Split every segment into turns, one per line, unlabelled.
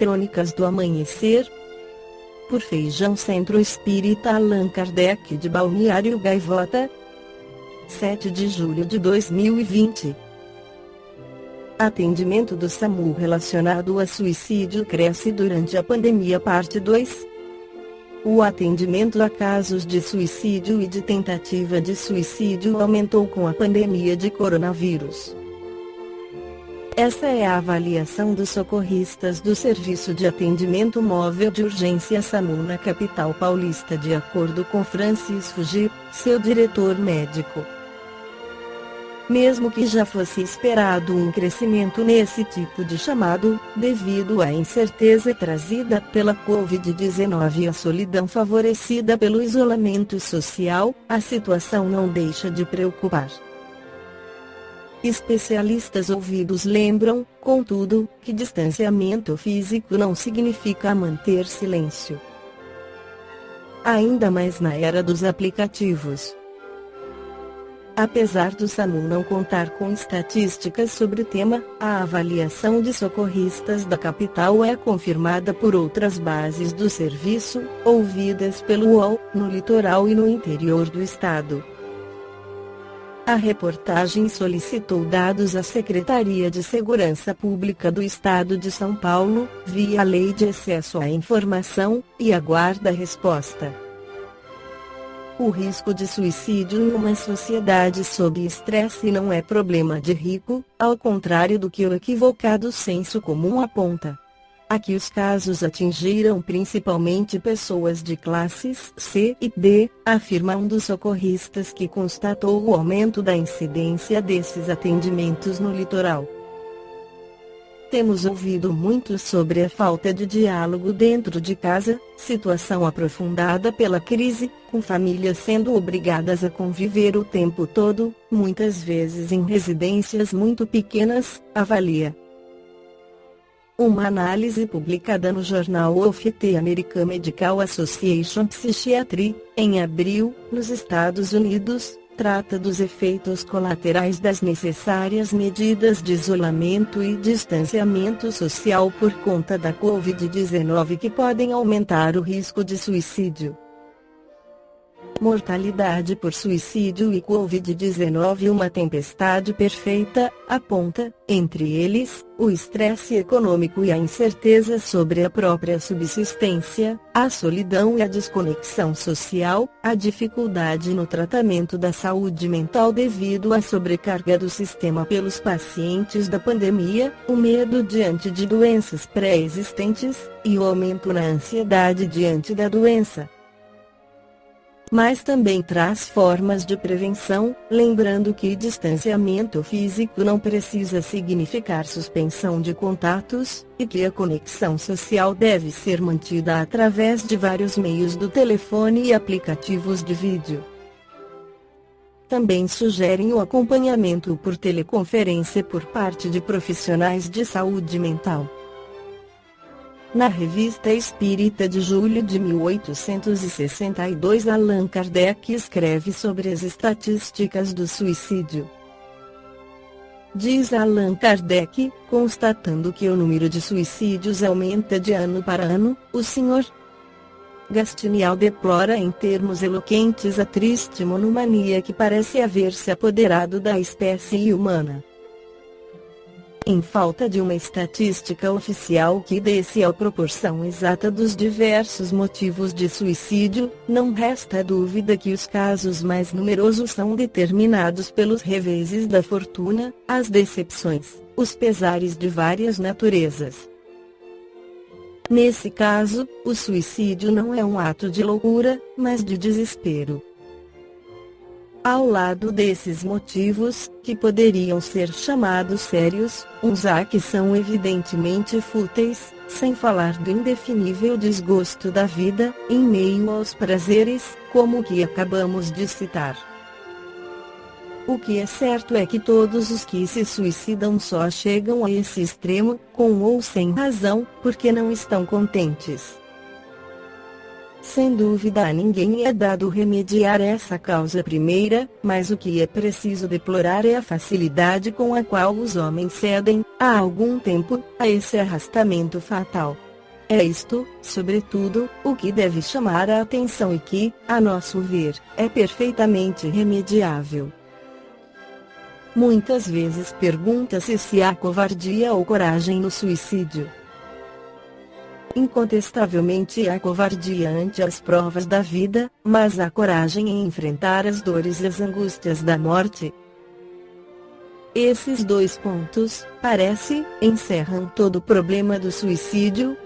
Crônicas do Amanhecer, por Feijão Centro Espírita Allan Kardec de Balneário Gaivota, 7 de julho de 2020. Atendimento do SAMU relacionado a suicídio cresce durante a pandemia, parte 2. O atendimento a casos de suicídio e de tentativa de suicídio aumentou com a pandemia de coronavírus. Essa é a avaliação dos socorristas do Serviço de Atendimento Móvel de Urgência SAMU na capital paulista, de acordo com Francis Fuji, seu diretor médico. Mesmo que já fosse esperado um crescimento nesse tipo de chamado, devido à incerteza trazida pela Covid-19 e a solidão favorecida pelo isolamento social, a situação não deixa de preocupar. Especialistas ouvidos lembram, contudo, que distanciamento físico não significa manter silêncio. Ainda mais na era dos aplicativos. Apesar do SAMU não contar com estatísticas sobre o tema, a avaliação de socorristas da capital é confirmada por outras bases do serviço, ouvidas pelo UOL, no litoral e no interior do estado. A reportagem solicitou dados à Secretaria de Segurança Pública do Estado de São Paulo, via Lei de Acesso à Informação, e aguarda a resposta. O risco de suicídio em uma sociedade sob estresse não é problema de rico, ao contrário do que o equivocado senso comum aponta. Aqui os casos atingiram principalmente pessoas de classes C e D, afirma um dos socorristas que constatou o aumento da incidência desses atendimentos no litoral. Temos ouvido muito sobre a falta de diálogo dentro de casa, situação aprofundada pela crise, com famílias sendo obrigadas a conviver o tempo todo, muitas vezes em residências muito pequenas, avalia. Uma análise publicada no jornal of the American Medical Association Psychiatry, em abril, nos Estados Unidos, trata dos efeitos colaterais das necessárias medidas de isolamento e distanciamento social por conta da Covid-19 que podem aumentar o risco de suicídio. Mortalidade por suicídio e Covid-19, uma tempestade perfeita, aponta, entre eles, o estresse econômico e a incerteza sobre a própria subsistência, a solidão e a desconexão social, a dificuldade no tratamento da saúde mental devido à sobrecarga do sistema pelos pacientes da pandemia, o medo diante de doenças pré-existentes, e o aumento na ansiedade diante da doença. Mas também traz formas de prevenção, lembrando que distanciamento físico não precisa significar suspensão de contatos, e que a conexão social deve ser mantida através de vários meios do telefone e aplicativos de vídeo. Também sugerem o acompanhamento por teleconferência por parte de profissionais de saúde mental. Na Revista Espírita de julho de 1862, Allan Kardec escreve sobre as estatísticas do suicídio. Diz Allan Kardec, constatando que o número de suicídios aumenta de ano para ano, o Sr. Gastinial deplora em termos eloquentes a triste monomania que parece haver se apoderado da espécie humana. Em falta de uma estatística oficial que desse a proporção exata dos diversos motivos de suicídio, não resta dúvida que os casos mais numerosos são determinados pelos reveses da fortuna, as decepções, os pesares de várias naturezas. Nesse caso, o suicídio não é um ato de loucura, mas de desespero. Ao lado desses motivos, que poderiam ser chamados sérios, uns há que são evidentemente fúteis, sem falar do indefinível desgosto da vida, em meio aos prazeres, como o que acabamos de citar. O que é certo é que todos os que se suicidam só chegam a esse extremo, com ou sem razão, porque não estão contentes. Sem dúvida a ninguém é dado remediar essa causa primeira, mas o que é preciso deplorar é a facilidade com a qual os homens cedem, há algum tempo, a esse arrastamento fatal. É isto, sobretudo, o que deve chamar a atenção e que, a nosso ver, é perfeitamente remediável. Muitas vezes pergunta-se se há covardia ou coragem no suicídio. Incontestavelmente há covardia ante as provas da vida, mas há coragem em enfrentar as dores e as angústias da morte. Esses dois pontos, parece, encerram todo o problema do suicídio.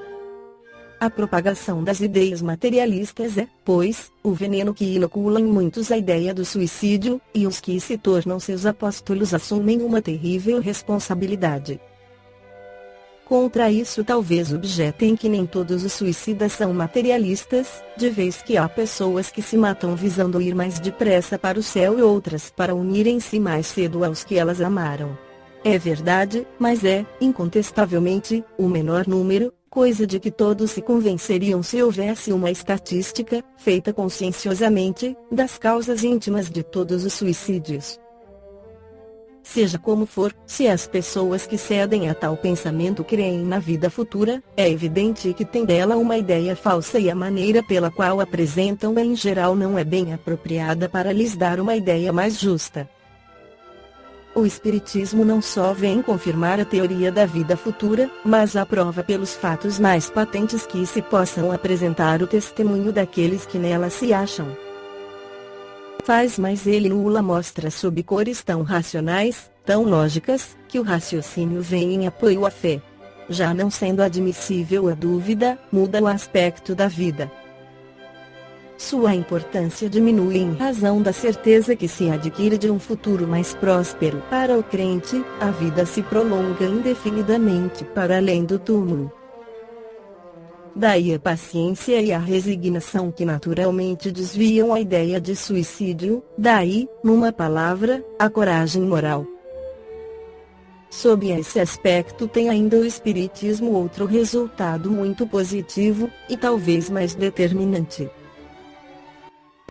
A propagação das ideias materialistas é, pois, o veneno que inocula em muitos a ideia do suicídio, e os que se tornam seus apóstolos assumem uma terrível responsabilidade. Contra isso talvez objetem que nem todos os suicidas são materialistas, de vez que há pessoas que se matam visando ir mais depressa para o céu e outras para unirem-se mais cedo aos que elas amaram. É verdade, mas é, incontestavelmente, o menor número, coisa de que todos se convenceriam se houvesse uma estatística, feita conscienciosamente, das causas íntimas de todos os suicídios. Seja como for, se as pessoas que cedem a tal pensamento creem na vida futura, é evidente que têm dela uma ideia falsa e a maneira pela qual apresentam em geral não é bem apropriada para lhes dar uma ideia mais justa. O Espiritismo não só vem confirmar a teoria da vida futura, mas aprova pelos fatos mais patentes que se possam apresentar o testemunho daqueles que nela se acham. Faz mais ele nula mostra sob cores tão racionais, tão lógicas, que o raciocínio vem em apoio à fé. Já não sendo admissível a dúvida, muda o aspecto da vida. Sua importância diminui em razão da certeza que se adquire de um futuro mais próspero. Para o crente, a vida se prolonga indefinidamente para além do túmulo. Daí a paciência e a resignação que naturalmente desviam a ideia de suicídio, daí, numa palavra, a coragem moral. Sob esse aspecto tem ainda o Espiritismo outro resultado muito positivo, e talvez mais determinante.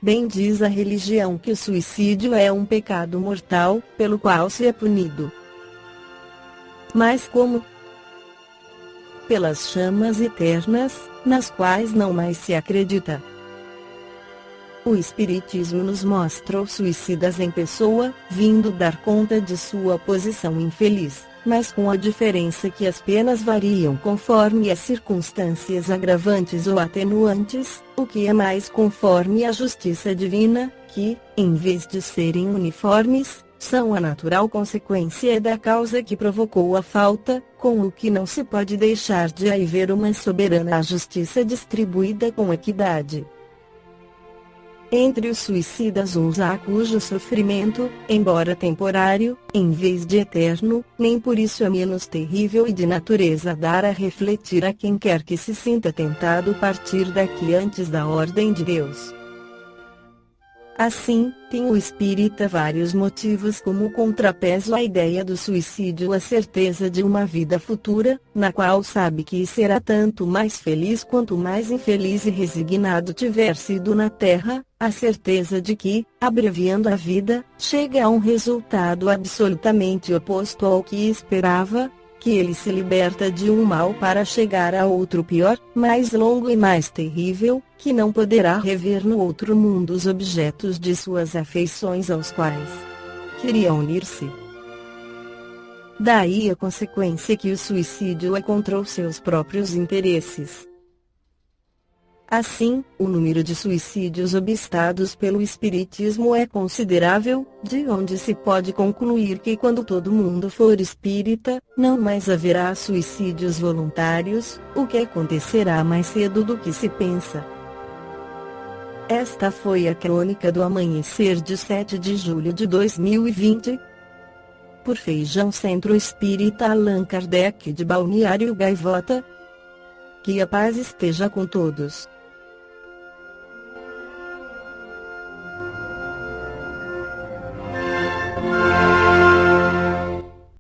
Bem diz a religião que o suicídio é um pecado mortal, pelo qual se é punido. Mas como? Pelas chamas eternas, nas quais não mais se acredita. O Espiritismo nos mostra os suicidas em pessoa, vindo dar conta de sua posição infeliz, mas com a diferença que as penas variam conforme as circunstâncias agravantes ou atenuantes, o que é mais conforme a justiça divina, que, em vez de serem uniformes, são a natural consequência da causa que provocou a falta, com o que não se pode deixar de haver uma soberana justiça distribuída com equidade. Entre os suicidas uns há cujo sofrimento, embora temporário, em vez de eterno, nem por isso é menos terrível e de natureza dar a refletir a quem quer que se sinta tentado partir daqui antes da ordem de Deus. Assim, tem o espírita vários motivos como contrapeso à ideia do suicídio, a certeza de uma vida futura, na qual sabe que será tanto mais feliz quanto mais infeliz e resignado tiver sido na terra, a certeza de que, abreviando a vida, chega a um resultado absolutamente oposto ao que esperava, que ele se liberta de um mal para chegar a outro pior, mais longo e mais terrível, que não poderá rever no outro mundo os objetos de suas afeições aos quais queria unir-se. Daí a consequência que o suicídio é contra os seus próprios interesses. Assim, o número de suicídios obstados pelo Espiritismo é considerável, de onde se pode concluir que quando todo mundo for espírita, não mais haverá suicídios voluntários, o que acontecerá mais cedo do que se pensa. Esta foi a crônica do amanhecer de 7 de julho de 2020. Por Feijão Centro Espírita Allan Kardec de Balneário Gaivota. Que a paz esteja com todos.